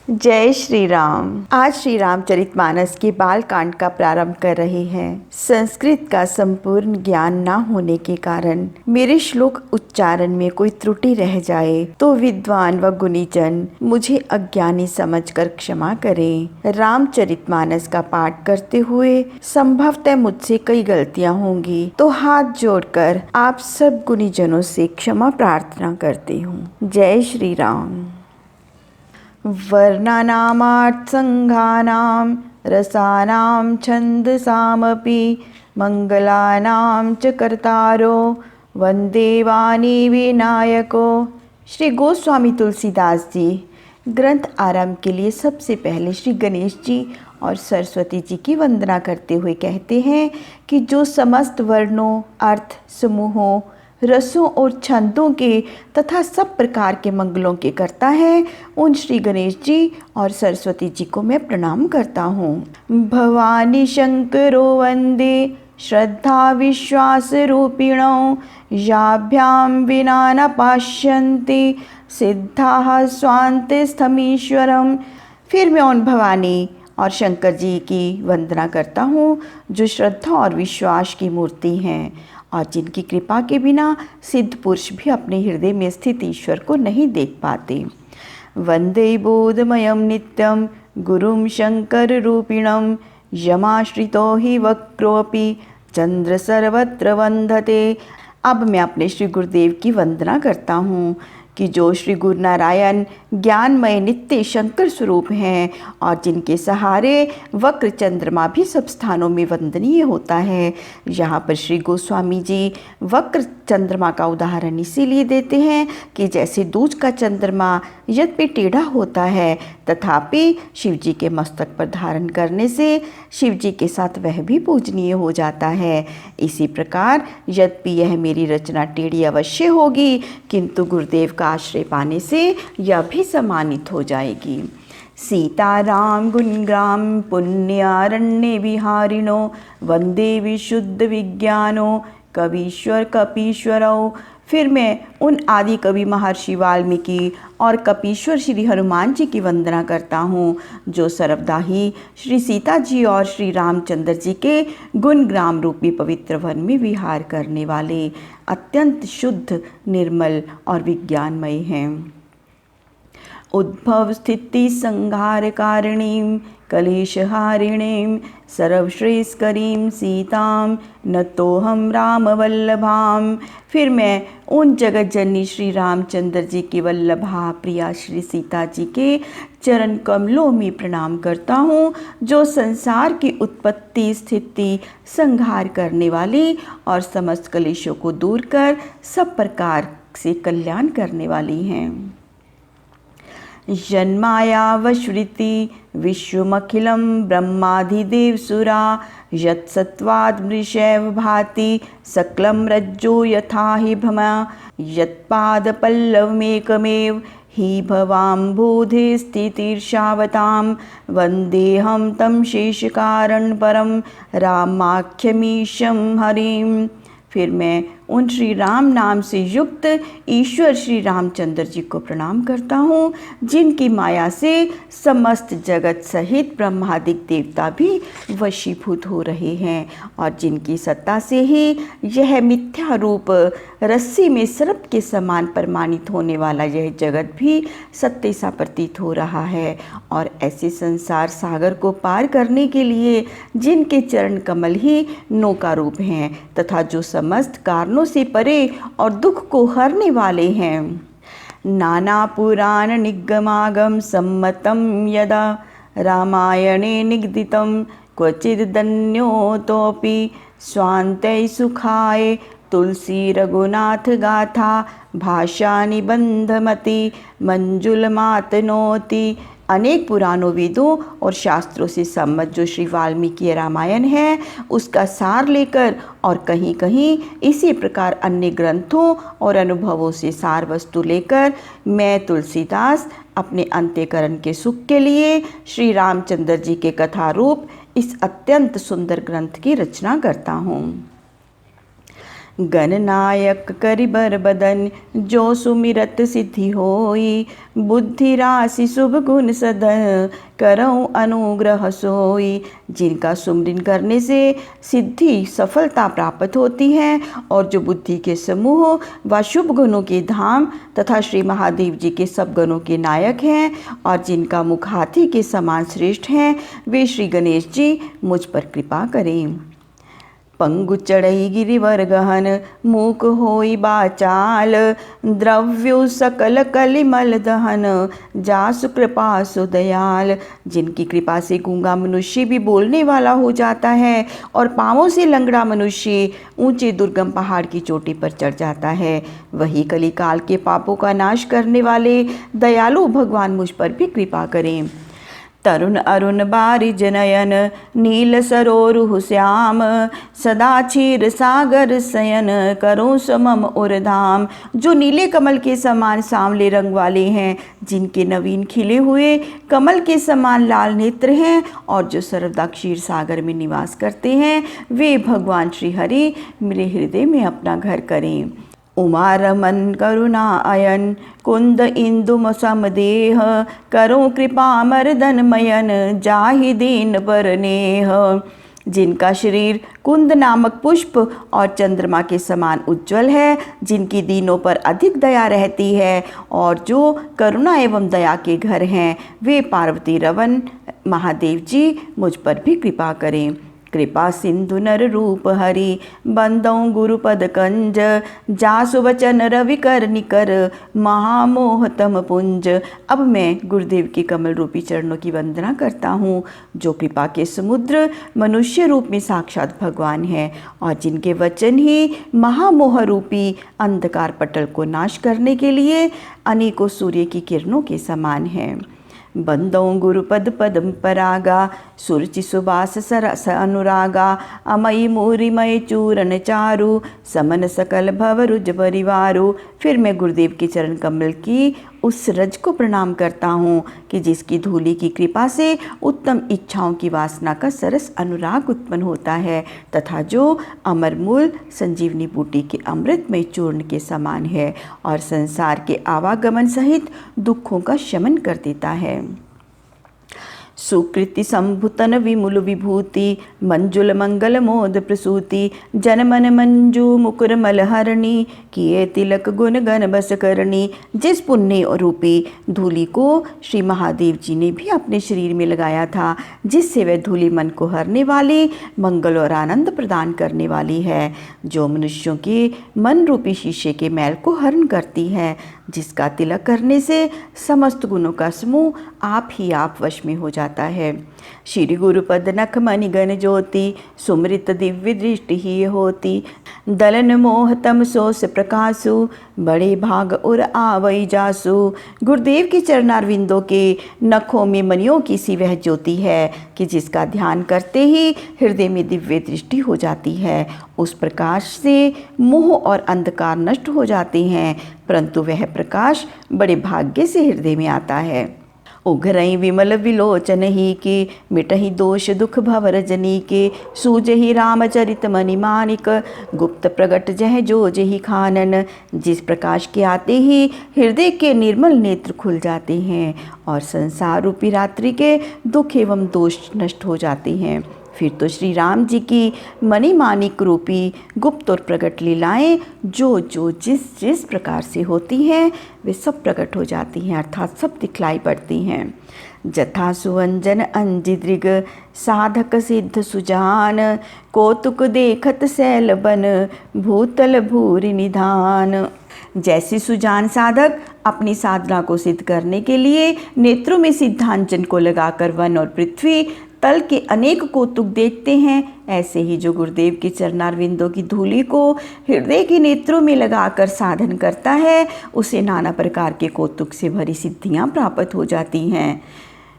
जय श्री राम। आज श्री रामचरितमानस के बाल कांड का प्रारंभ कर रहे हैं। संस्कृत का संपूर्ण ज्ञान न होने के कारण मेरे श्लोक उच्चारण में कोई त्रुटि रह जाए तो विद्वान व गुणीजन मुझे अज्ञानी समझकर क्षमा करें। रामचरितमानस का पाठ करते हुए संभवतः मुझसे कई गलतियां होंगी, तो हाथ जोड़कर आप सब गुणीजनों से क्षमा प्रार्थना करती हूँ। जय श्री राम। वर्णानामार्थसङ्घानां रसानां छन्दसामपि मंगलानां च कर्तारो वंदे वाणी विनायको। श्री गोस्वामी तुलसीदास जी ग्रंथ आरंभ के लिए सबसे पहले श्री गणेश जी और सरस्वती जी की वंदना करते हुए कहते हैं कि जो समस्त वर्णों, अर्थ, समूहों, रसों और छंदों के तथा सब प्रकार के मंगलों के कर्ता है, उन श्री गणेश जी और सरस्वती जी को मैं प्रणाम करता हूँ। भवानी शंकरो वंदे श्रद्धा विश्वास रूपिणो याभ्याम विना न पाश्यन्ति सिद्धाः स्वान्तिस्थमीश्वरम। फिर मैं उन भवानी और शंकर जी की वंदना करता हूँ जो श्रद्धा और विश्वास की मूर्ति हैं और जिनकी कृपा के बिना सिद्ध पुरुष भी अपने हृदय में स्थित ईश्वर को नहीं देख पाते। वंदे बोधमयं नित्यं गुरुं शंकर रूपिणं यमाश्रितो हि वक्रोऽपि चंद्र सर्वत्र वंदते। अब मैं अपने श्री गुरुदेव की वंदना करता हूँ कि जो श्री गुरु नारायण ज्ञानमय नित्य शंकर स्वरूप हैं और जिनके सहारे वक्र चंद्रमा भी सब स्थानों में वंदनीय होता है। यहाँ पर श्री गोस्वामी जी वक्र चंद्रमा का उदाहरण इसीलिए देते हैं कि जैसे दूज का चंद्रमा यद्यपि टेढ़ा होता है तथापि शिव जी के मस्तक पर धारण करने से शिव जी के साथ वह भी पूजनीय हो जाता है। इसी प्रकार यद्यपि यह मेरी रचना टेढ़ी अवश्य होगी, किंतु गुरुदेव का आश्रय पाने से यह भी सम्मानित हो जाएगी। सीताराम गुणग्राम पुण्यारण्य विहारिणो वंदे विशुद्ध विज्ञानो कवीश्वर कपीश्वरो। फिर मैं उन आदि कवि महर्षि वाल्मीकि और कपीश्वर श्री हनुमान जी की वंदना करता हूँ जो सर्वदा ही श्री सीता जी और श्री रामचंद्र जी के गुणग्राम रूपी पवित्र वन में विहार करने वाले अत्यंत शुद्ध, निर्मल और विज्ञानमय हैं। उद्भव स्थिति संहार कारिणीं कलेशहारिणीं सर्वश्रेष्ठकरीं सीतां नतोऽहं रामवल्लभां। फिर मैं उन जगत जननी श्री रामचंद्र जी की वल्लभा प्रिया श्री सीता जी के चरण कमलों में प्रणाम करता हूँ जो संसार की उत्पत्ति, स्थिति, संहार करने वाली और समस्त कलेशों को दूर कर सब प्रकार से कल्याण करने वाली हैं। जन्मायावश्रिति विश्वमखिलं ब्रह्माधिदेवसुरा यत्सत्त्वादमृषैव भाति सकलं रज्जो यथा हि भ्रमा यत्पादपल्लवमेकमेव हि भवाम्बोधे स्थितिर्षावतां वन्देऽहं तं शेषकारणं परं रामाख्यमीशं हरिं। फिर मैं उन श्री राम नाम से युक्त ईश्वर श्री रामचंद्र जी को प्रणाम करता हूँ जिनकी माया से समस्त जगत सहित ब्रह्मादिक देवता भी वशीभूत हो रहे हैं और जिनकी सत्ता से ही यह मिथ्या रूप रस्सी में सर्प के समान प्रमाणित होने वाला यह जगत भी सत्य सा प्रतीत हो रहा है। और ऐसे संसार सागर को पार करने के लिए जिनके चरण कमल ही नौका रूप हैं तथा जो समस्त कारणों से परे और दुख को हरने वाले हैं। नाना पुराण निगमागम सम्मतम यदा रामायणे निगदितं क्वचिदन्योतोऽपि स्वान्ते सुखाय तुलसी रघुनाथ गाथा भाषा निबंधमति मंजुलमातनोति। अनेक पुराणों, वेदों और शास्त्रों से सम्मत जो श्री वाल्मीकि रामायण है उसका सार लेकर और कहीं कहीं इसी प्रकार अन्य ग्रंथों और अनुभवों से सार वस्तु लेकर मैं तुलसीदास अपने अंत्यकरण के सुख के लिए श्री रामचंद्र जी के कथा रूप इस अत्यंत सुंदर ग्रंथ की रचना करता हूँ। गणनायक करिबर बदन, जो सुमिरत सिद्धि होई। बुद्धि राशि शुभ गुण सदन, करऊँ अनुग्रह सोई। जिनका सुमरन करने से सिद्धि सफलता प्राप्त होती है और जो बुद्धि के समूह व शुभ गुणों के धाम तथा श्री महादेव जी के सब गणों के नायक हैं और जिनका मुख हाथी के समान श्रेष्ठ हैं, वे श्री गणेश जी मुझ पर कृपा करें। पंगु चढ़ई गिरिवर गहन, मूक होई बाचाल। द्रव्यो सकल कलिमल दहन, जासु कृपा सुदयाल। जिनकी कृपा से गूंगा मनुष्य भी बोलने वाला हो जाता है और पाँवों से लंगड़ा मनुष्य ऊंचे दुर्गम पहाड़ की चोटी पर चढ़ जाता है, वही कलिकाल के पापों का नाश करने वाले दयालु भगवान मुझ पर भी कृपा करें। तरुण अरुण बारिज नयन, नील सरोरुह श्याम। सदा क्षीर सागर शयन, करो समम उरधाम। जो नीले कमल के समान सांवले रंग वाले हैं, जिनके नवीन खिले हुए कमल के समान लाल नेत्र हैं और जो सर्वदा क्षीर सागर में निवास करते हैं, वे भगवान श्री हरि मेरे हृदय में अपना घर करें। उमा रमन करुणा अयन, कुंद इंदु समदेह। करो कृपा मर्दन मयन, जाहि दीन पर नेह। जिनका शरीर कुंद नामक पुष्प और चंद्रमा के समान उज्जवल है, जिनकी दीनों पर अधिक दया रहती है और जो करुणा एवं दया के घर हैं, वे पार्वती रवन महादेव जी मुझ पर भी कृपा करें। कृपा सिंधु नर रूप हरि, बंदौ गुरुपद कंज। जासु वचन रवि कर निकर, महामोह तम पुंज। अब मैं गुरुदेव के कमल रूपी चरणों की वंदना करता हूँ, जो कृपा के समुद्र मनुष्य रूप में साक्षात भगवान है और जिनके वचन ही महामोह रूपी अंधकार पटल को नाश करने के लिए अनेकों सूर्य की किरणों के समान है। बंदौ गुरुपद पदम परागा, सुरुचि सुबास सरस अनुरागा। अमयि मूरिमय चूरण चारु, समन सकल भव रुज परिवारु। फिर मैं गुरुदेव के चरण कमल की उस रज को प्रणाम करता हूँ कि जिसकी धूलि की कृपा से उत्तम इच्छाओं की वासना का सरस अनुराग उत्पन्न होता है तथा जो अमर मूल संजीवनी बूटी के अमृतमय चूर्ण के समान है और संसार के आवागमन सहित दुखों का शमन कर देता है। सुकृति संभुतन विमुल विभूति, मंजुल मंगल मोद प्रसूति। जनमन मंजू मुकुर मलहरणी, किए तिलक गुण गण बस करणी। जिस पुण्य और रूपी धूलि को श्री महादेव जी ने भी अपने शरीर में लगाया था, जिससे वह धूलि मन को हरने वाली, मंगल और आनंद प्रदान करने वाली है, जो मनुष्यों के मन रूपी शीशे के मैल को हरण करती है, जिसका तिलक करने से समस्त गुणों का समूह आप ही आप वश में हो जाता है। श्री गुरुपद नख मणि गण ज्योति, सुमृत दिव्य दृष्टि ही होती। दलन मोह तम सोस प्रकाशु, बड़े भाग उर आवई जासु। गुरुदेव के चरणारविंदों के नखों में मणियों की सी वह ज्योति है कि जिसका ध्यान करते ही हृदय में दिव्य दृष्टि हो जाती है। उस प्रकाश से मोह और अंधकार नष्ट हो जाते हैं, परंतु वह प्रकाश बड़े भाग्य से हृदय में आता है। उघरई विमल विलोचन ही के, मिटहि दोष दुख भव रजनी के। सूजहि रामचरित मणि मानिक, गुप्त प्रगट जह जो जहि खानन। जिस प्रकाश के आते ही हृदय के निर्मल नेत्र खुल जाते हैं और संसार रूपी रात्रि के दुख एवं दोष नष्ट हो जाते हैं, फिर तो श्री राम जी की मणिमाणिक रूपी गुप्त और प्रकट लीलाएं जो जो जिस जिस प्रकार से होती हैं, वे सब प्रकट हो जाती हैं, अर्थात सब दिखलाई पड़ती हैं। जथा सुअंजन अंजिदृग, साधक सिद्ध सुजान। कौतुक देखत सैल बन, भूतल भूरि निधान। जैसे सुजान साधक अपनी साधना को सिद्ध करने के लिए नेत्रों में सिद्धांजन को लगाकर वन और पृथ्वी तल के अनेक कौतुक देखते हैं, ऐसे ही जो गुरुदेव के चरणारविंदों की धूलि को हृदय के नेत्रों में लगाकर साधन करता है, उसे नाना प्रकार के कौतुक से भरी सिद्धियां प्राप्त हो जाती हैं।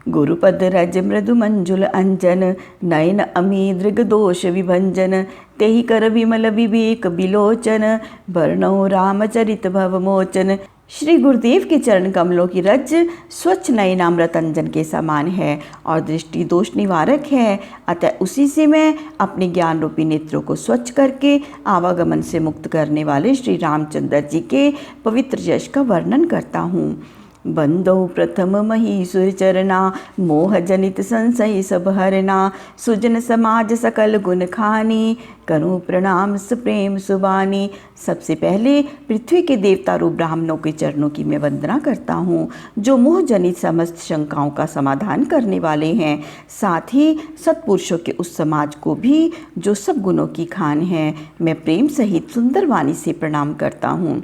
गुरुपद रज मृदु मंजुल अंजन, नयन अमी दृग दोष विभंजन। तेहि कर विमल विवेक बिलोचन, वर्णौ रामचरित भव मोचन। श्री गुरुदेव के चरण कमलों की रज स्वच्छ नयनामृत अंजन के समान है और दृष्टि दोष निवारक है। अतः उसी से मैं अपने ज्ञान रूपी नेत्रों को स्वच्छ करके आवागमन से मुक्त करने वाले श्री रामचंद्र जी के पवित्र यश का वर्णन करता हूँ। बंदो प्रथम महीसुर चरना, मोह जनित संशय सब हरना, सुजन समाज सकल गुण खानी, करूँ प्रणाम सुप्रेम सुबानी। सबसे पहले पृथ्वी के देवता रूप ब्राह्मणों के चरणों की मैं वंदना करता हूँ, जो मोह जनित समस्त शंकाओं का समाधान करने वाले हैं। साथ ही सत्पुरुषों के उस समाज को भी जो सब गुणों की खान है, मैं प्रेम सहित सुंदर वाणी से प्रणाम करता हूँ।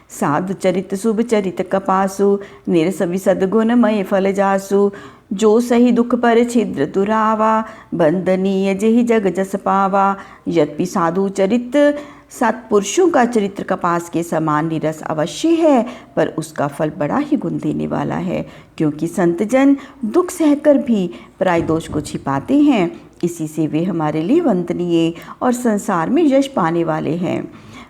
साधु चरित शुभ चरित कपासु, निरस विसद गुणमय फल जासु, जो सही दुख पर छिद्र दुरावा, बंदनीय जेहि जग जस पावा। यद्यपि साधु चरित सत्पुरुषों का चरित्र कपास के समान निरस अवश्य है, पर उसका फल बड़ा ही गुण देने वाला है, क्योंकि संतजन दुख सहकर भी पराय दोष को छिपाते हैं। इसी से वे हमारे लिए वंदनीय और संसार में यश पाने वाले हैं।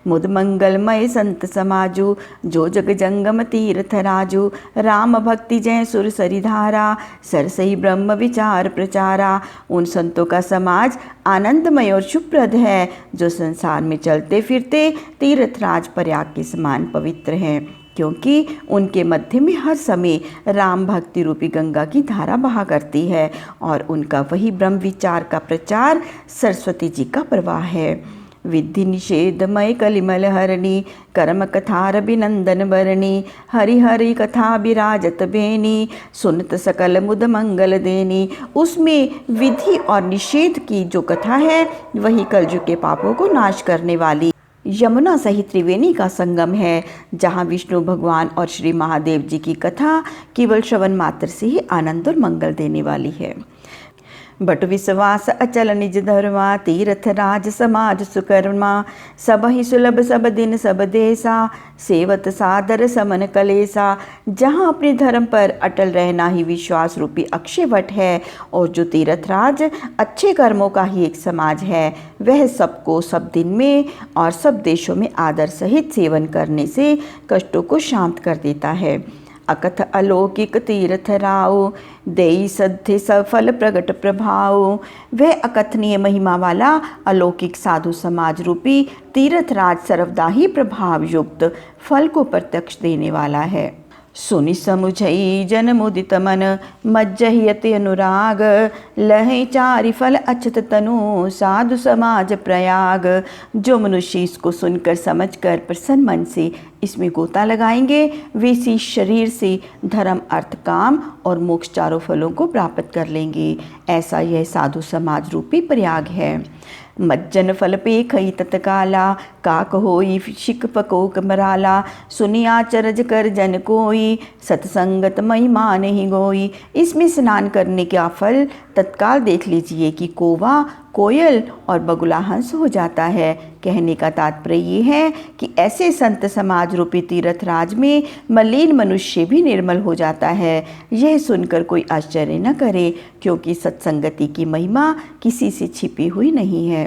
मुद मंगलमय संत समाजु, जो जग जंगम तीर्थ राजु, राम भक्ति जय सुर सरिधारा, सरसई ब्रह्म विचार प्रचारा। उन संतों का समाज आनंदमय और शुभप्रद है, जो संसार में चलते फिरते तीर्थराज प्रयाग के समान पवित्र हैं, क्योंकि उनके मध्य में हर समय राम भक्ति रूपी गंगा की धारा बहा करती है और उनका वही ब्रह्म विचार का प्रचार सरस्वती जी का प्रवाह है। विधि निषेधमय कलिमल हरणी, कर्म कथार अभिनंदन बरणी, हरि हरि कथा विराजत बेनी, सुनत सकल मुद मंगल देनी। उसमें विधि और निषेध की जो कथा है, वही कलयुग के पापों को नाश करने वाली यमुना सहित त्रिवेणी का संगम है, जहाँ विष्णु भगवान और श्री महादेव जी की कथा केवल श्रवण मात्र से ही आनंद और मंगल देने वाली है। बट विश्वास अचल निज धर्मा, तीर्थ राज समाज सुकर्मा, सब ही सुलभ सब दिन सब देसा, सेवत सादर समन कलेसा। जहाँ अपने धर्म पर अटल रहना ही विश्वास रूपी अक्षय वट है, और जो तीर्थराज अच्छे कर्मों का ही एक समाज है, वह सबको सब दिन में और सब देशों में आदर सहित सेवन करने से कष्टों को शांत कर देता है। अकथ अलौकिक तीर्थ राव, देई सद्य सफल प्रगट प्रभाव। वह अकथनीय महिमा वाला अलौकिक साधु समाज रूपी तीर्थराज सर्वदा ही प्रभाव युक्त फल को प्रत्यक्ष देने वाला है। सुनि समुझई जन मुदित मन, मज्जहि अति अनुराग, लहे चारि फल अछत तनु, साधु समाज प्रयाग। जो मनुष्य इसको सुनकर समझकर प्रसन्न मन से इसमें गोता लगाएंगे, वे इसी शरीर से धर्म अर्थ काम और मोक्ष चारों फलों को प्राप्त कर लेंगे। ऐसा यह साधु समाज रूपी प्रयाग है। मज्जन फल पे खई तत्काला, काक होई शिक पकोक मराला, सुनिया चरज कर जन कोई, सत्संगत महिमा नहीं गोई। इसमें स्नान करने का फल तत्काल देख लीजिए कि कौवा, कोयल और बगुला हंस हो जाता है। कहने का तात्पर्य ये है कि ऐसे संत समाज रूपी तीर्थराज में मलिन मनुष्य भी निर्मल हो जाता है। यह सुनकर कोई आश्चर्य न करे, क्योंकि सत्संगति की महिमा किसी से छिपी हुई नहीं है।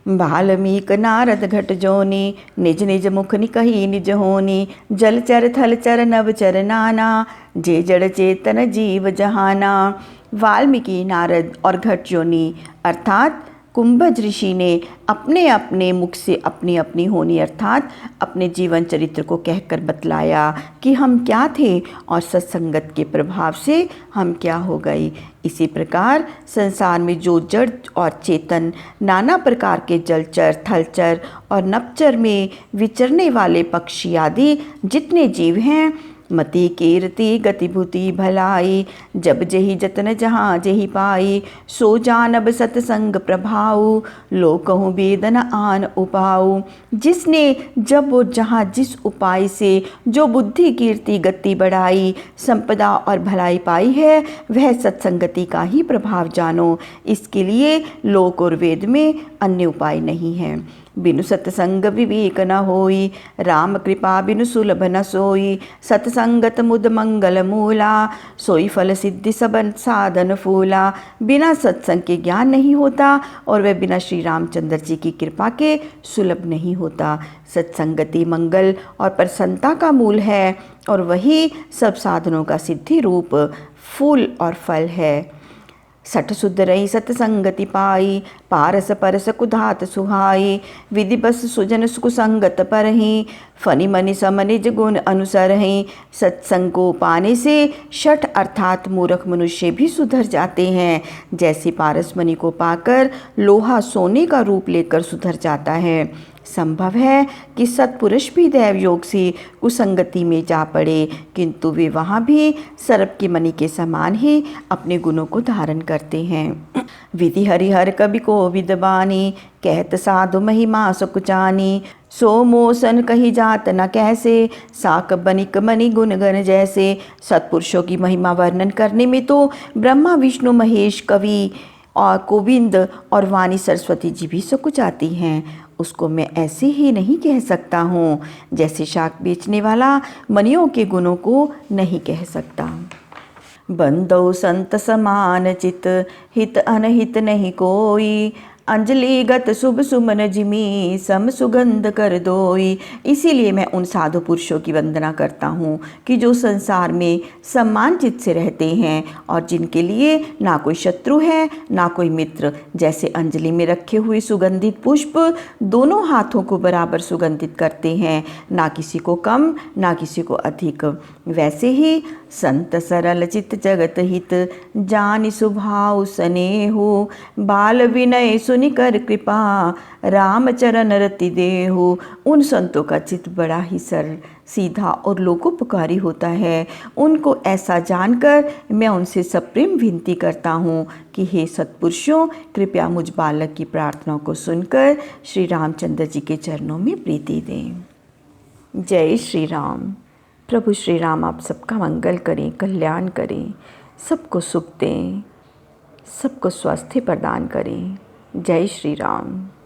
बाल्मीक नारद घट जोनी, निज निज मुख निकही निज होनी, जलचर थलचर नवचर नाना, जे जड़ चेतन जीव जहाना। वाल्मीकि, नारद और घट जोनी अर्थात कुंभज ऋषि ने अपने अपने मुख से अपनी अपनी होनी अर्थात अपने जीवन चरित्र को कहकर बतलाया कि हम क्या थे और सत्संगत के प्रभाव से हम क्या हो गए। इसी प्रकार संसार में जो जड़ और चेतन नाना प्रकार के जलचर, थलचर और नभचर में विचरने वाले पक्षी आदि जितने जीव हैं, मति कीर्ति गतिभूति भलाई, जब जही जतन जहाँ जही पाई, सो जानब सतसंग प्रभाऊ, लो कहूँ वेदन आन उपाऊ। जिसने जब वो जहाँ जिस उपाय से जो बुद्धि कीर्ति गति बढ़ाई, संपदा और भलाई पाई है, वह सत्संगति का ही प्रभाव जानो। इसके लिए लोक और वेद में अन्य उपाय नहीं है। बिनु सतसंग विवेक न होई, राम कृपा बिनु सुलभ न सोई। सतसंगत मुद मंगल मूला, सोई फल सिद्धि सबन साधन फूला। बिना सत्संग के ज्ञान नहीं होता और वह बिना श्री रामचंद्र जी की कृपा के सुलभ नहीं होता। सत्संगति मंगल और प्रसन्नता का मूल है और वही सब साधनों का सिद्धि रूप फूल और फल है। सठ शुद्ध रही सतसंगति पाई, पारस परस कुधात सुहाई। विधि बस सुजन कुसंगत परहि, फनि मनि समनिज गुण अनुसरहि। सत्संग को पाने से शठ अर्थात मूर्ख मनुष्य भी सुधर जाते हैं, जैसे पारस मणि को पाकर लोहा सोने का रूप लेकर सुधर जाता है। संभव है कि सत्पुरुष भी दैव योग से कुसंगति में जा पड़े, किंतु वे वहाँ भी सर्प की मणि के समान ही अपने गुणों को धारण करते हैं। विधि हरिहर कवि को विदबानी, कहत साधु महिमा सुकुचानी। सो मोसन कही जात न कैसे, साक बनिक मणि गुण गण जैसे। सत्पुरुषों की महिमा वर्णन करने में तो ब्रह्मा विष्णु महेश कवि और गोविंद और वाणी सरस्वती जी भी सकुचाती हैं। उसको मैं ऐसे ही नहीं कह सकता हूँ जैसे शाक बेचने वाला मणियों के गुणों को नहीं कह सकता। बंदो संत समान चित, हित अनहित नहीं कोई। अंजलि गत शुभ सुमन जिमी, सम सुगंध कर दोई। इसीलिए मैं उन साधु पुरुषों की वंदना करता हूँ कि जो संसार में सम्मान चित से रहते हैं और जिनके लिए ना कोई शत्रु है ना कोई मित्र। जैसे अंजलि में रखे हुए सुगंधित पुष्प दोनों हाथों को बराबर सुगंधित करते हैं, ना किसी को कम ना किसी को अधिक, वैसे ही संत सरल चित जगत हित, जानि स्वभाव स्नेहो। बाल विनय सुनि कर कृपा, राम चरण रति देहु। उन संतों का चित्त बड़ा ही सरल सीधा और लोकोपकारी होता है। उनको ऐसा जानकर मैं उनसे सप्रेम विनती करता हूँ कि हे सत्पुरुषों, कृपया मुझ बालक की प्रार्थना को सुनकर श्री रामचंद्र जी के चरणों में प्रीति दें। जय श्री राम। प्रभु श्री राम आप सबका मंगल करें, कल्याण करें, सबको सुख दें, सबको स्वास्थ्य प्रदान करें। जय श्री राम।